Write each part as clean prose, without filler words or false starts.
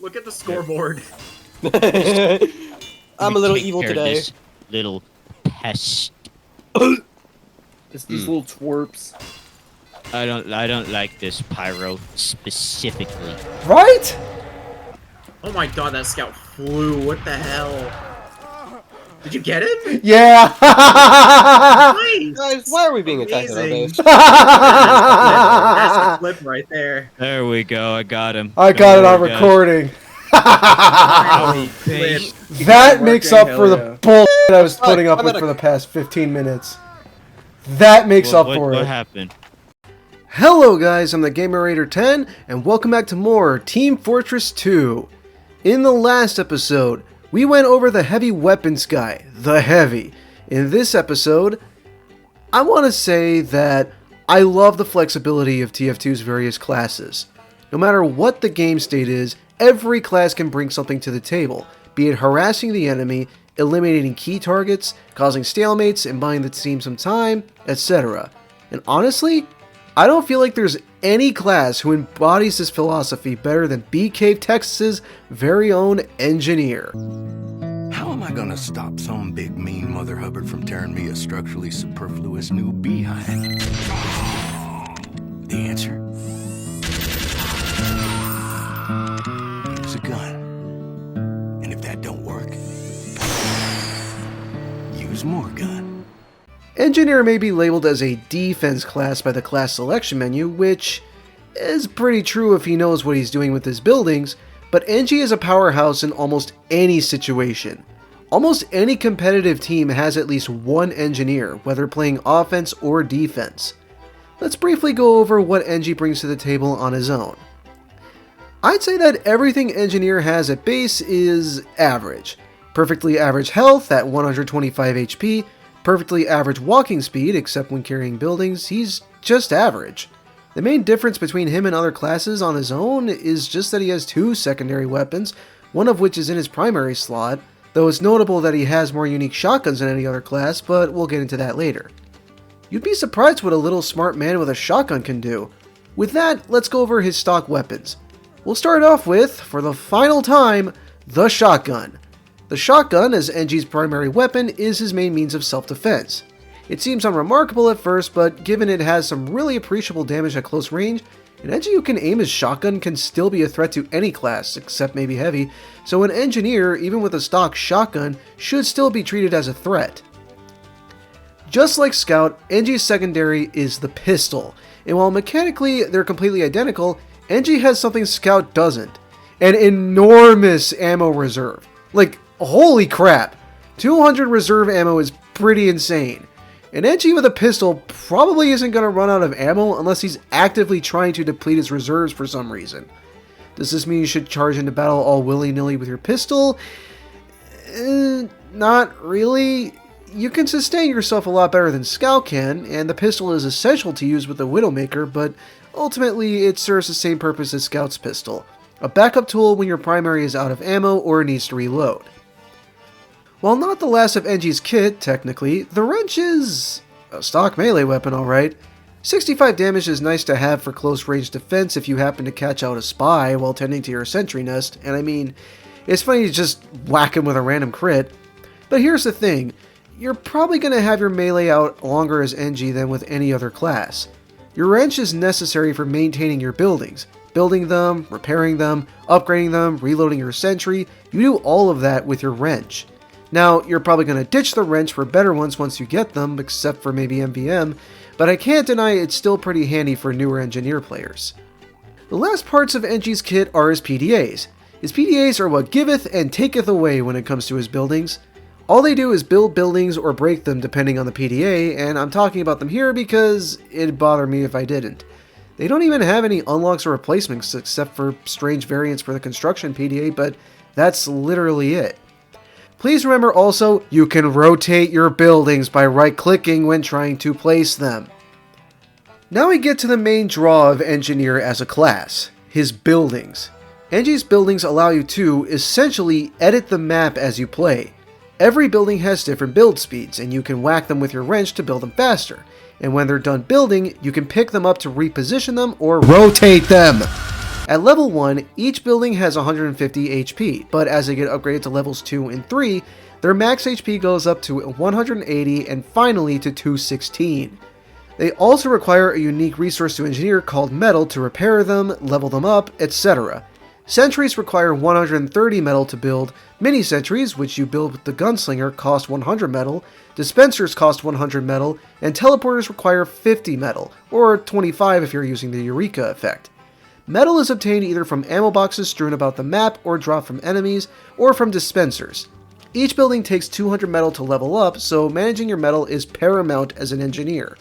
Look at the scoreboard. I'm a little evil today. Little pest. Just these little twerps. I don't like this pyro specifically. Right? Oh my god, that scout flew. What the hell? Did you get it? Yeah. Nice. Guys, why are we being attacked by Amazing. this? That's a flip right there. There we go. I got him. I got it on recording. Finally, flip. That makes up for Hell the bull I was putting up with for the past 15 minutes. That makes up for it. What happened? Hello guys, I'm the Gamer 10, and welcome back to more Team Fortress 2. In the last episode, we went over the heavy weapons guy, the Heavy. In this episode, I want to say that I love the flexibility of TF2's various classes. No matter what the game state is, every class can bring something to the table, be it harassing the enemy, eliminating key targets, causing stalemates and buying the team some time, etc. And honestly, I don't feel like there's any class who embodies this philosophy better than BFG Texas's very own Engineer. How am I gonna stop some big mean Mother Hubbard from tearing me a structurally superfluous new behind? The answer? Use a gun. And if that don't work, use more gun. Engineer may be labeled as a defense class by the class selection menu, which is pretty true if he knows what he's doing with his buildings, but Engie is a powerhouse in almost any situation. Almost any competitive team has at least one engineer, whether playing offense or defense. Let's briefly go over what Engie brings to the table on his own. I'd say that everything Engineer has at base is average. Perfectly average health at 125 HP, perfectly average walking speed, except when carrying buildings, he's just average. The main difference between him and other classes on his own is just that he has two secondary weapons, one of which is in his primary slot, though it's notable that he has more unique shotguns than any other class, but we'll get into that later. You'd be surprised what a little smart man with a shotgun can do. With that, let's go over his stock weapons. We'll start off with, for the final time, the shotgun. The shotgun, as Engie's primary weapon, is his main means of self-defense. It seems unremarkable at first, but given it has some really appreciable damage at close range, an Engie who can aim his shotgun can still be a threat to any class, except maybe Heavy, so an Engineer, even with a stock shotgun, should still be treated as a threat. Just like Scout, Engie's secondary is the pistol, and while mechanically they're completely identical, Engie has something Scout doesn't, an enormous ammo reserve. Like, holy crap, 200 reserve ammo is pretty insane. An Engie with a pistol probably isn't going to run out of ammo unless he's actively trying to deplete his reserves for some reason. Does this mean you should charge into battle all willy-nilly with your pistol? Not really. You can sustain yourself a lot better than Scout can, and the pistol is essential to use with the Widowmaker, but ultimately it serves the same purpose as Scout's pistol. A backup tool when your primary is out of ammo or needs to reload. While not the last of Engie's kit, technically, the wrench is a stock melee weapon alright. 65 damage is nice to have for close range defense if you happen to catch out a spy while tending to your sentry nest, and I mean, it's funny to just whack him with a random crit. But here's the thing, you're probably going to have your melee out longer as Engie than with any other class. Your wrench is necessary for maintaining your buildings. Building them, repairing them, upgrading them, reloading your sentry, you do all of that with your wrench. Now, you're probably going to ditch the wrench for better ones once you get them, except for maybe MVM, but I can't deny it's still pretty handy for newer Engineer players. The last parts of Engie's kit are his PDAs. His PDAs are what giveth and taketh away when it comes to his buildings. All they do is build buildings or break them depending on the PDA, and I'm talking about them here because it'd bother me if I didn't. They don't even have any unlocks or replacements except for strange variants for the construction PDA, but that's literally it. Please remember also, you can rotate your buildings by right-clicking when trying to place them. Now we get to the main draw of Engineer as a class, his buildings. Engie's buildings allow you to, essentially, edit the map as you play. Every building has different build speeds, and you can whack them with your wrench to build them faster. And when they're done building, you can pick them up to reposition them or rotate them. At level 1, each building has 150 HP, but as they get upgraded to levels 2 and 3, their max HP goes up to 180 and finally to 216. They also require a unique resource to engineer called metal to repair them, level them up, etc. Sentries require 130 metal to build, mini sentries, which you build with the gunslinger, cost 100 metal, dispensers cost 100 metal, and teleporters require 50 metal, or 25 if you're using the Eureka effect. Metal is obtained either from ammo boxes strewn about the map, or dropped from enemies, or from dispensers. Each building takes 200 metal to level up, so managing your metal is paramount as an engineer.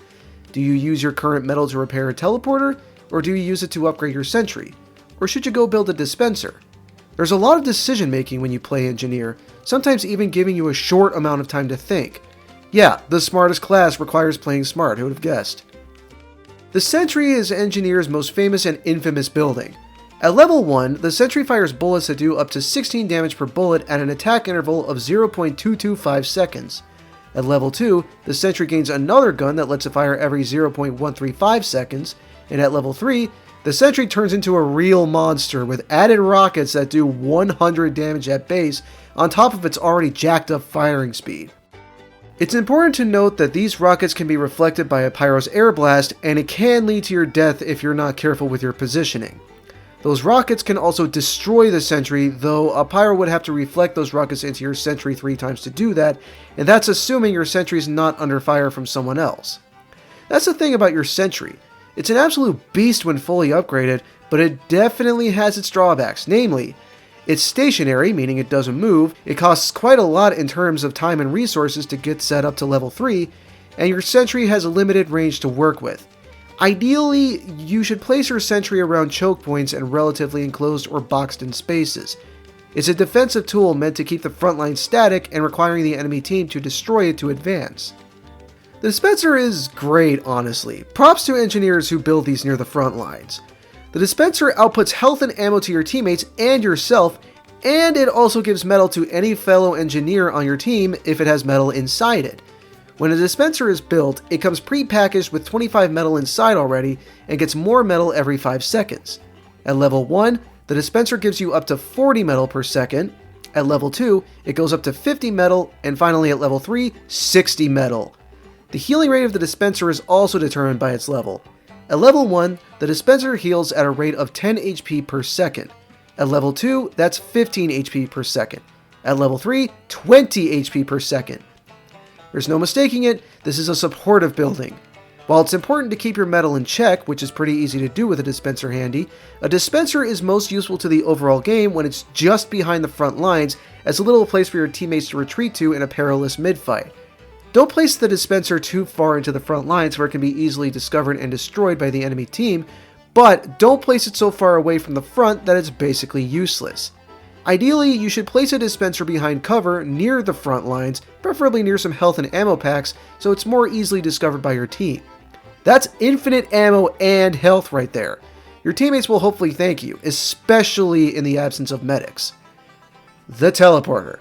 Do you use your current metal to repair a teleporter, or do you use it to upgrade your sentry? Or should you go build a dispenser? There's a lot of decision making when you play engineer, sometimes even giving you a short amount of time to think. Yeah, the smartest class requires playing smart, who would have guessed? The sentry is engineer's most famous and infamous building. At level 1, the sentry fires bullets that do up to 16 damage per bullet at an attack interval of 0.225 seconds. At level 2, the sentry gains another gun that lets it fire every 0.135 seconds, and at level 3, the sentry turns into a real monster with added rockets that do 100 damage at base on top of its already jacked up firing speed. It's important to note that these rockets can be reflected by a pyro's air blast, and it can lead to your death if you're not careful with your positioning. Those rockets can also destroy the sentry, though a pyro would have to reflect those rockets into your sentry 3 times to do that, and that's assuming your sentry is not under fire from someone else. That's the thing about your sentry. It's an absolute beast when fully upgraded, but it definitely has its drawbacks, namely, it's stationary, meaning it doesn't move, it costs quite a lot in terms of time and resources to get set up to level 3, and your sentry has a limited range to work with. Ideally, you should place your sentry around choke points and relatively enclosed or boxed in spaces. It's a defensive tool meant to keep the front line static and requiring the enemy team to destroy it to advance. The dispenser is great, honestly. Props to engineers who build these near the front lines. The dispenser outputs health and ammo to your teammates and yourself, and it also gives metal to any fellow engineer on your team if it has metal inside it. When a dispenser is built, it comes pre-packaged with 25 metal inside already and gets more metal every 5 seconds. At level 1, the dispenser gives you up to 40 metal per second. At level 2, it goes up to 50 metal, and finally at level 3, 60 metal. The healing rate of the dispenser is also determined by its level. At level 1, the dispenser heals at a rate of 10 HP per second. At level 2, that's 15 HP per second. At level 3, 20 HP per second. There's no mistaking it, this is a supportive building. While it's important to keep your metal in check, which is pretty easy to do with a dispenser handy, a dispenser is most useful to the overall game when it's just behind the front lines as a little place for your teammates to retreat to in a perilous mid-fight. Don't place the dispenser too far into the front lines where it can be easily discovered and destroyed by the enemy team, but don't place it so far away from the front that it's basically useless. Ideally, you should place a dispenser behind cover near the front lines, preferably near some health and ammo packs, so it's more easily discovered by your team. That's infinite ammo and health right there. Your teammates will hopefully thank you, especially in the absence of medics. The teleporter.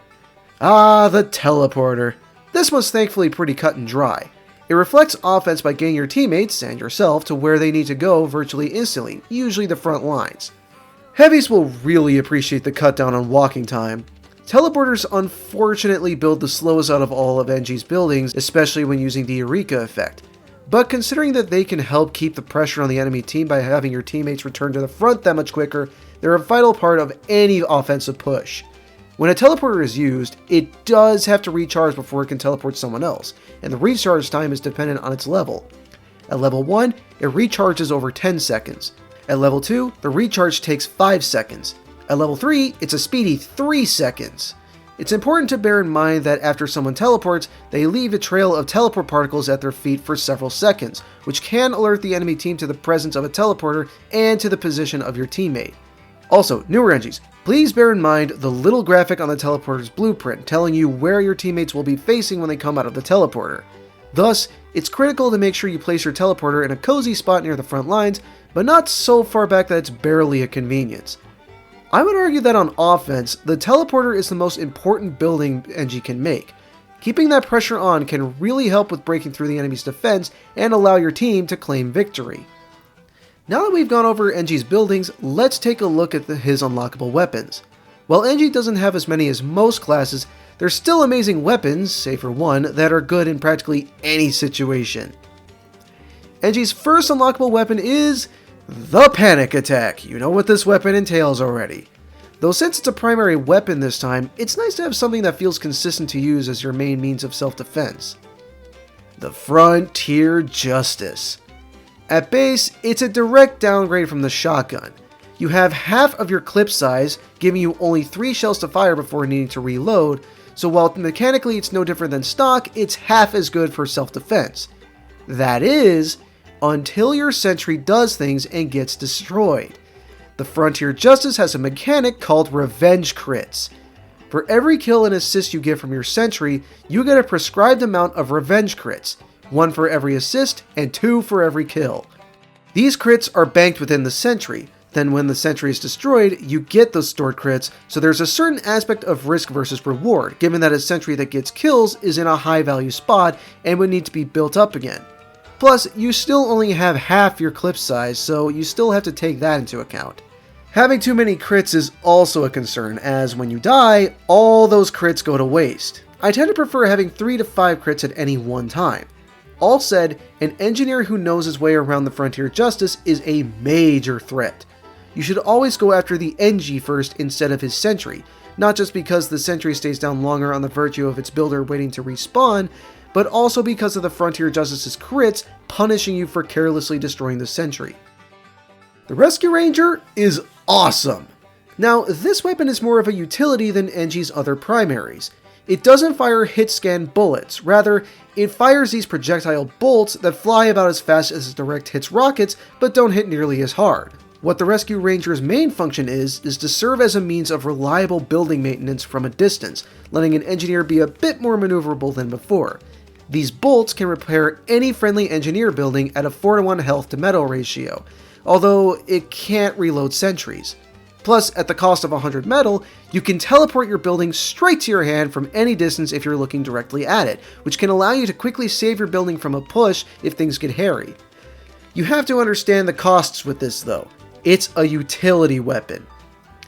Ah, the teleporter. This one's thankfully pretty cut and dry. It reflects offense by getting your teammates and yourself to where they need to go virtually instantly, usually the front lines. Heavies will really appreciate the cut down on walking time. Teleporters unfortunately build the slowest out of all of NG's buildings, especially when using the Eureka effect. But considering that they can help keep the pressure on the enemy team by having your teammates return to the front that much quicker, they're a vital part of any offensive push. When a teleporter is used, it does have to recharge before it can teleport someone else, and the recharge time is dependent on its level. At level 1, it recharges over 10 seconds. At level 2, the recharge takes 5 seconds. At level 3, it's a speedy 3 seconds. It's important to bear in mind that after someone teleports, they leave a trail of teleport particles at their feet for several seconds, which can alert the enemy team to the presence of a teleporter and to the position of your teammate. Also, newer NGs, please bear in mind the little graphic on the teleporter's blueprint telling you where your teammates will be facing when they come out of the teleporter. Thus, it's critical to make sure you place your teleporter in a cozy spot near the front lines, but not so far back that it's barely a convenience. I would argue that on offense, the teleporter is the most important building NG can make. Keeping that pressure on can really help with breaking through the enemy's defense and allow your team to claim victory. Now that we've gone over NG's buildings, let's take a look at his unlockable weapons. While NG doesn't have as many as most classes, there's still amazing weapons, save for one, that are good in practically any situation. NG's first unlockable weapon is the Panic Attack. You know what this weapon entails already. Though since it's a primary weapon this time, it's nice to have something that feels consistent to use as your main means of self-defense. The Frontier Justice. At base, it's a direct downgrade from the shotgun. You have half of your clip size, giving you only 3 shells to fire before needing to reload, so while mechanically it's no different than stock, it's half as good for self-defense. That is, until your sentry does things and gets destroyed. The Frontier Justice has a mechanic called Revenge Crits. For every kill and assist you get from your sentry, you get a prescribed amount of Revenge Crits, 1 for every assist and 2 for every kill. These crits are banked within the sentry. Then when the sentry is destroyed, you get those stored crits, so there's a certain aspect of risk versus reward, given that a sentry that gets kills is in a high value spot and would need to be built up again. Plus, you still only have half your clip size, so you still have to take that into account. Having too many crits is also a concern, as when you die, all those crits go to waste. I tend to prefer having 3 to 5 crits at any one time. All said, an engineer who knows his way around the Frontier Justice is a major threat. You should always go after the NG first instead of his sentry, not just because the sentry stays down longer on the virtue of its builder waiting to respawn, but also because of the Frontier Justice's crits punishing you for carelessly destroying the sentry. The Rescue Ranger is awesome! Now, this weapon is more of a utility than NG's other primaries. It doesn't fire hit scan bullets, rather, it fires these projectile bolts that fly about as fast as its direct hits rockets, but don't hit nearly as hard. What the Rescue Ranger's main function is to serve as a means of reliable building maintenance from a distance, letting an engineer be a bit more maneuverable than before. These bolts can repair any friendly engineer building at a 4-to-1 health to metal ratio, although it can't reload sentries. Plus, at the cost of 100 metal, you can teleport your building straight to your hand from any distance if you're looking directly at it, which can allow you to quickly save your building from a push if things get hairy. You have to understand the costs with this though. It's a utility weapon.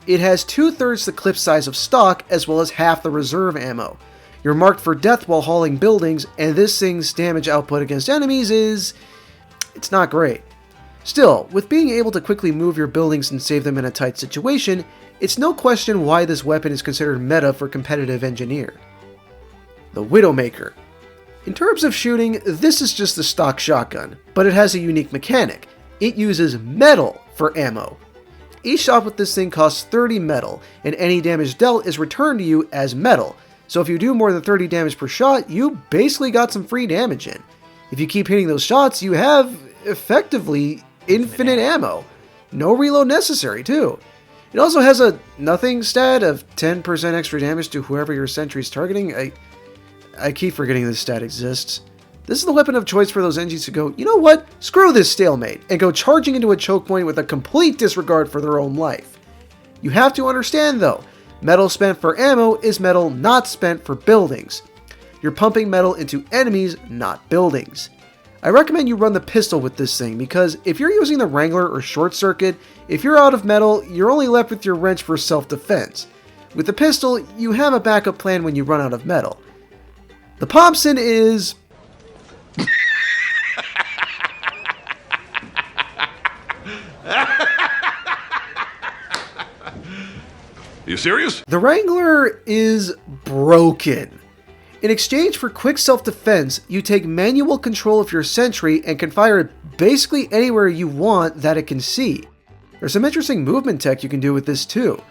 It has 2/3 the clip size of stock as well as half the reserve ammo. You're marked for death while hauling buildings, and this thing's damage output against enemies it's not great. Still, with being able to quickly move your buildings and save them in a tight situation, it's no question why this weapon is considered meta for competitive engineer. The Widowmaker. In terms of shooting, this is just the stock shotgun, but it has a unique mechanic. It uses metal for ammo. Each shot with this thing costs 30 metal, and any damage dealt is returned to you as metal, so if you do more than 30 damage per shot, you basically got some free damage in. If you keep hitting those shots, you have, effectively, infinite ammo. No reload necessary, too. It also has a nothing stat of 10% extra damage to whoever your sentry is targeting. I keep forgetting this stat exists. This is the weapon of choice for those NGs who go, you know what, screw this stalemate, and go charging into a choke point with a complete disregard for their own life. You have to understand though, metal spent for ammo is metal not spent for buildings. You're pumping metal into enemies, not buildings. I recommend you run the pistol with this thing because if you're using the Wrangler or Short Circuit, if you're out of metal, you're only left with your wrench for self-defense. With the pistol, you have a backup plan when you run out of metal. The Thompson is... You serious? The Wrangler is broken. In exchange for quick self-defense, you take manual control of your sentry and can fire it basically anywhere you want that it can see. There's some interesting movement tech you can do with this too.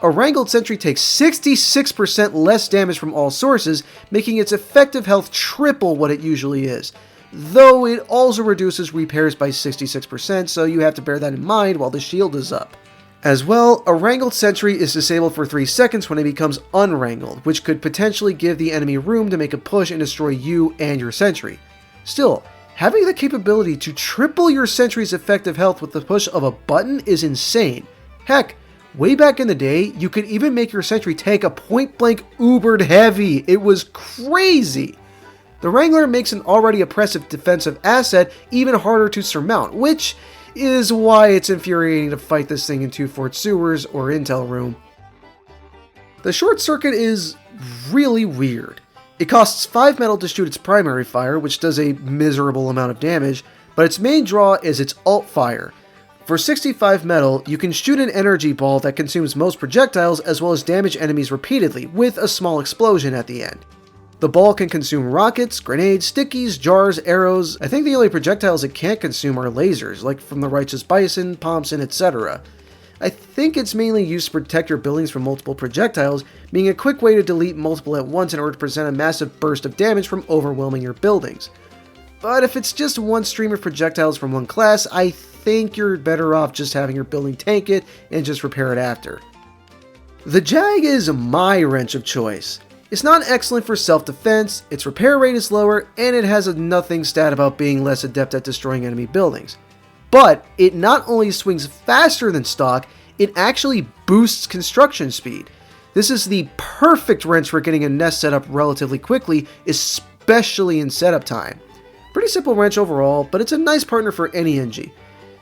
A Wrangled sentry takes 66% less damage from all sources, making its effective health triple what it usually is. Though it also reduces repairs by 66%, so you have to bear that in mind while the shield is up. As well, a Wrangled sentry is disabled for 3 seconds when it becomes unwrangled, which could potentially give the enemy room to make a push and destroy you and your sentry. Still, having the capability to triple your sentry's effective health with the push of a button is insane. Heck, way back in the day, you could even make your sentry take a point-blank ubered heavy. It was crazy! The Wrangler makes an already oppressive defensive asset even harder to surmount, which is why it's infuriating to fight this thing in 2 Fort sewers or intel room. The short circuit is really weird. It costs 5 metal to shoot its primary fire, which does a miserable amount of damage, but its main draw is its alt fire. For 65 metal, you can shoot an energy ball that consumes most projectiles as well as damage enemies repeatedly, with a small explosion at the end. The ball can consume rockets, grenades, stickies, jars, arrows. I think the only projectiles it can't consume are lasers, like from the Righteous Bison, Thompson, etc. I think it's mainly used to protect your buildings from multiple projectiles, being a quick way to delete multiple at once in order to present a massive burst of damage from overwhelming your buildings. But if it's just one stream of projectiles from one class, I think you're better off just having your building tank it and just repair it after. The Jag is my wrench of choice. It's not excellent for self-defense, its repair rate is lower, and it has a nothing stat about being less adept at destroying enemy buildings. But it not only swings faster than stock, it actually boosts construction speed. This is the perfect wrench for getting a nest set up relatively quickly, especially in setup time. Pretty simple wrench overall, but it's a nice partner for any NG.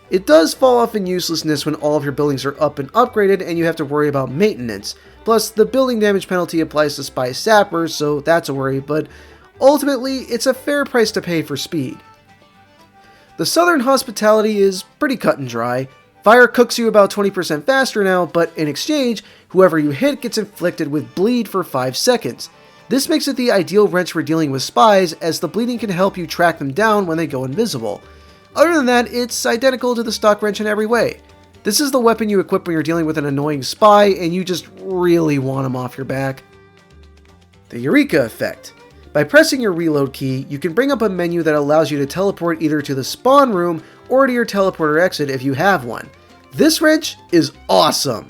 It does fall off in uselessness when all of your buildings are up and upgraded and you have to worry about maintenance. Plus, the building damage penalty applies to spy sappers, so that's a worry, but ultimately, it's a fair price to pay for speed. The Southern hospitality is pretty cut and dry. Fire cooks you about 20% faster now, but in exchange, whoever you hit gets inflicted with bleed for 5 seconds. This makes it the ideal wrench for dealing with spies, as the bleeding can help you track them down when they go invisible. Other than that, it's identical to the stock wrench in every way. This is the weapon you equip when you're dealing with an annoying spy and you just really want him off your back. The Eureka effect. By pressing your reload key, you can bring up a menu that allows you to teleport either to the spawn room or to your teleporter exit if you have one. This wrench is awesome!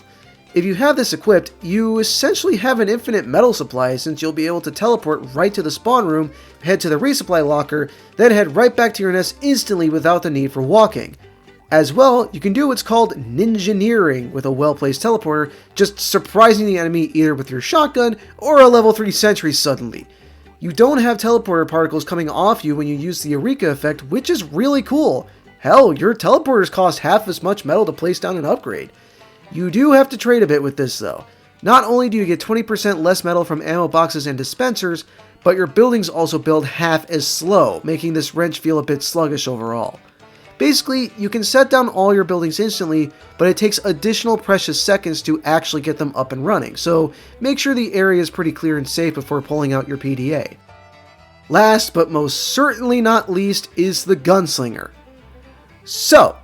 If you have this equipped, you essentially have an infinite metal supply since you'll be able to teleport right to the spawn room, head to the resupply locker, then head right back to your nest instantly without the need for walking. As well, you can do what's called ninjaneering with a well-placed teleporter, just surprising the enemy either with your shotgun or a level 3 sentry suddenly. You don't have teleporter particles coming off you when you use the Eureka effect, which is really cool. Hell, your teleporters cost half as much metal to place down and upgrade. You do have to trade a bit with this though. Not only do you get 20% less metal from ammo boxes and dispensers, but your buildings also build half as slow, making this wrench feel a bit sluggish overall. Basically, you can set down all your buildings instantly, but it takes additional precious seconds to actually get them up and running, so make sure the area is pretty clear and safe before pulling out your PDA. Last but most certainly not least is the Gunslinger. So,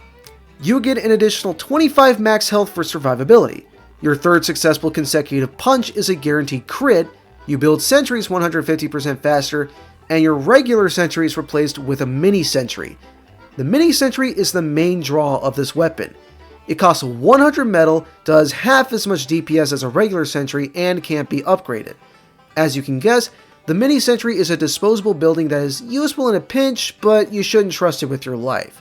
you get an additional 25 max health for survivability. Your third successful consecutive punch is a guaranteed crit, you build sentries 150% faster, and your regular sentry is replaced with a mini sentry. The mini sentry is the main draw of this weapon. It costs 100 metal, does half as much DPS as a regular sentry, and can't be upgraded. As you can guess, the mini sentry is a disposable building that is useful in a pinch, but you shouldn't trust it with your life.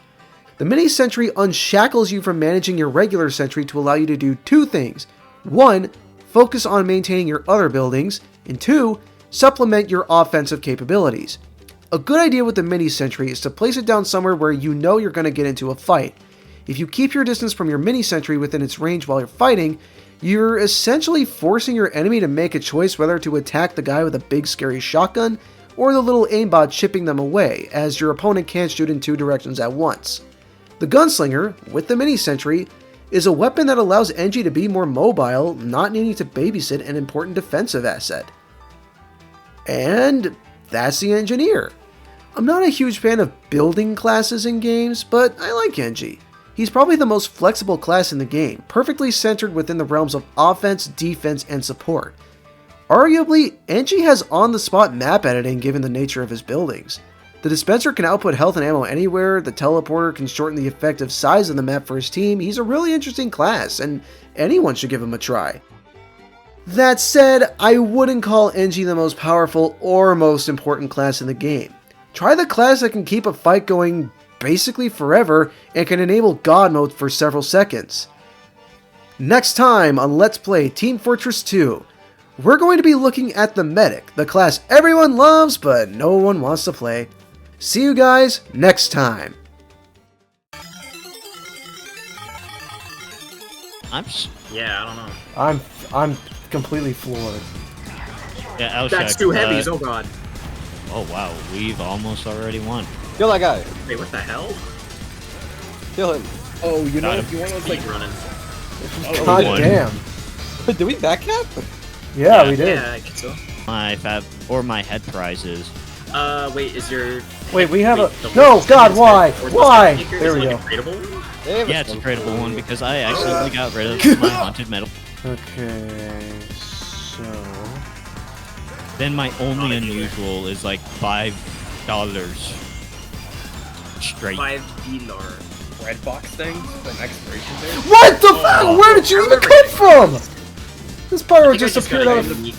The mini sentry unshackles you from managing your regular sentry to allow you to do 2 things. 1. Focus on maintaining your other buildings, and 2. Supplement your offensive capabilities. A good idea with the mini sentry is to place it down somewhere where you know you're going to get into a fight. If you keep your distance from your mini sentry within its range while you're fighting, you're essentially forcing your enemy to make a choice whether to attack the guy with a big scary shotgun or the little aimbot chipping them away, as your opponent can't shoot in 2 directions at once. The Gunslinger, with the mini sentry, is a weapon that allows NG to be more mobile, not needing to babysit an important defensive asset. And that's the Engineer. I'm not a huge fan of building classes in games, but I like NG. He's probably the most flexible class in the game, perfectly centered within the realms of offense, defense, and support. Arguably, NG has on-the-spot map editing given the nature of his buildings. The dispenser can output health and ammo anywhere, the teleporter can shorten the effective size of the map for his team. He's a really interesting class, and anyone should give him a try. That said, I wouldn't call NG the most powerful or most important class in the game. Try the class that can keep a fight going basically forever and can enable God mode for several seconds. Next time on Let's Play Team Fortress 2, we're going to be looking at the Medic, the class everyone loves but no one wants to play. See you guys next time. Yeah, I don't know. I'm completely floored. Yeah, I'll That's check. two heavies. Oh god. Oh wow, we've almost already won. Kill that guy. Wait, what the hell? Kill him. Oh, you know, Got if you want to Speed like, running. God won. damn. Did we backcap? Yeah, Yeah. we did. Yeah, I guess so. My head prizes. Wait, is your... Wait, we have wait, a... the No, list God, is why? good, or Why? the sticker There is we like go. a tradable one? Yeah, it's a tradable one because I accidentally got rid of my haunted metal. Okay, so... Then my only unusual is like $5 straight. $5. red box things from expiration date. What the fuck? Where did you even come from? This pyro I think I just got appeared out of... randomly-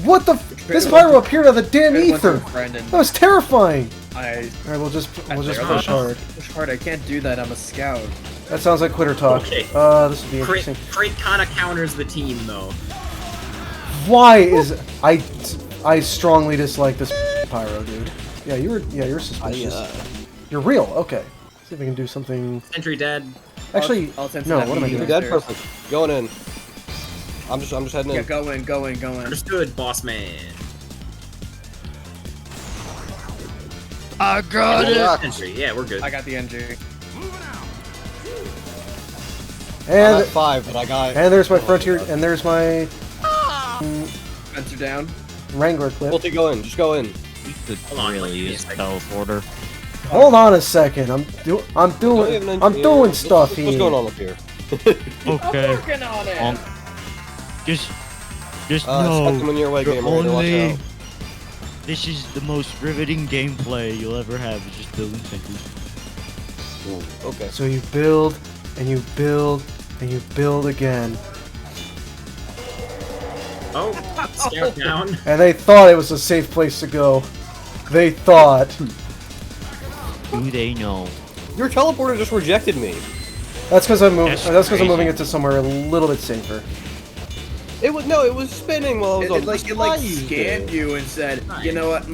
What the... This pyro appeared out of the damn I went to a ether. friend and That was terrifying. I Alright, we'll just I push was hard. push hard. I can't do that. I'm a scout. That sounds like quitter talk. Okay. This would be Crit interesting. kind of counters the team, though. Why is... I strongly dislike this pyro, dude. Yeah, you're suspicious. You're real, okay. See if we can do something... Sentry dead. Actually, I'll send no, that what am I video doing? Dead, upstairs. perfect. Going in. I'm just heading Yeah, in. go in, go in, go in. Understood, boss man. I got it. Sentry. Yeah, we're good. I got the NG. I'm And at 5, but I got... and there's my frontier, and there's my Spencer down. Wrangler clip. Multi, go in. Just go in. The Hold on, really wait, is wait a teleporter. Hold on a second. I'm Don't even doing engineer. stuff here. What's going on up here? Okay. Working on it. Just It's know. coming in your way, you're gamer. Watch only- out. This is the most riveting gameplay you'll ever have. Is just building sentries. Okay. So you build, and you build, and you build again. Oh, scout down. And they thought it was a safe place to go. They thought. Do they know? Your teleporter just rejected me. That's because I'm moving. That's That's because I'm moving crazy. it to somewhere a little bit safer. It was spinning while I was on It like scanned you and said, you know what?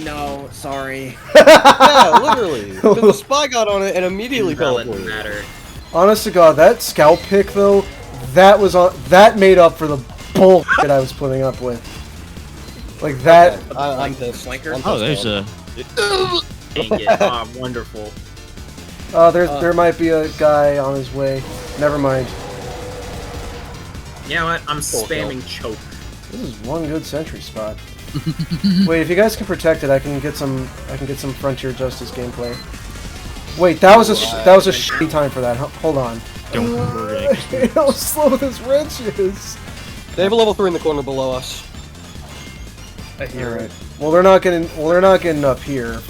No, sorry. Yeah, literally. 'Cause the spy got on it and immediately Invalid teleported. matter. Honest to God, that scout pick though, that made up for the bullshit I was putting up with. Like that. I'm pissed. Flanker? I'm Oh, pissed there's off. a. Dang it. Oh, wonderful. There might be a guy on his way. Never mind. You know what? I'm spamming choke. This is one good sentry spot. Wait, if you guys can protect it, I can get some Frontier Justice gameplay. Wait, that was a shitty time for that. Hold on. Don't worry. How slow this wrench is. They have a level 3 in the corner below us. I hear it. Well, they're not getting up here.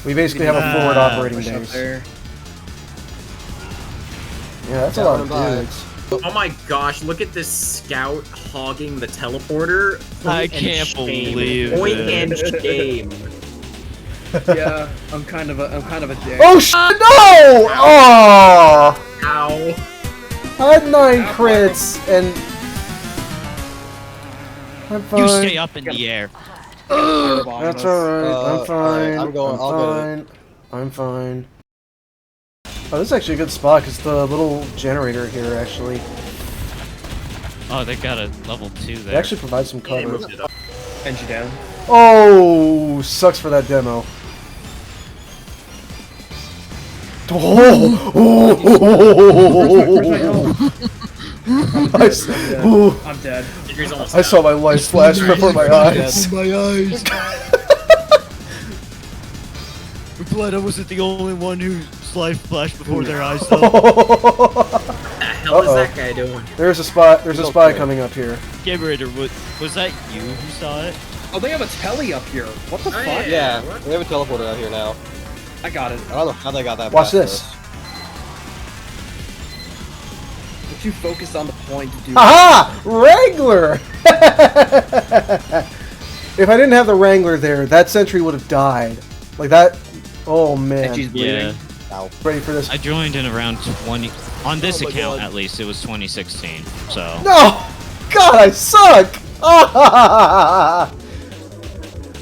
We basically have a forward operating Push up base. there. Yeah, that's a lot of dudes. Oh my gosh, look at this scout hogging the teleporter. I Point and can't shame. believe Point it. and shame. Yeah, I'm kind of a dick. Oh shit! No! Oh! Ow. I had 9 crits and I'm fine. You stay up in the air. That's alright. I'm alright, fine. I'm going- I'll fine. I'm fine. Oh, this is actually a good spot because the little generator here actually Oh, they got a level 2 it there. actually provides some They cover. moved it up. NG down. Oh, sucks for that demo. I'm dead. Sentry's almost I saw down. my life flash before my eyes. my eyes. I'm glad I wasn't the only one whose life flashed before their eyes, though. What the hell is that guy doing? There's a spot. There's a spy coming up here. Generator, was that you who saw it? Oh, they have a telly up here. What the Oh, fuck? Yeah, What? they have a teleporter out here now. I got it. I don't know how they got that. Watch past this. us. But you focused on the point to do. Aha! Wrangler! If I didn't have the Wrangler there, that sentry would have died. Like that. Oh man. NG's bleeding. Yeah. Ready for this? I joined in around 20. On this Oh my account, God. at least, it was 2016. So. No! God, I suck!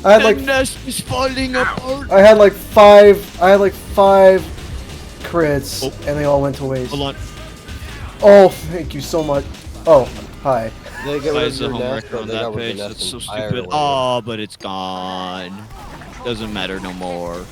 I had like nest is falling apart. I had like five crits, Oh. and they all went to waste. Hold on. Oh, thank you so much. Oh, hi. They get Why rid is of the your home nest, record or on they that got rid of page? your That's nest so entirely. stupid. Oh, but it's gone. Doesn't matter no more.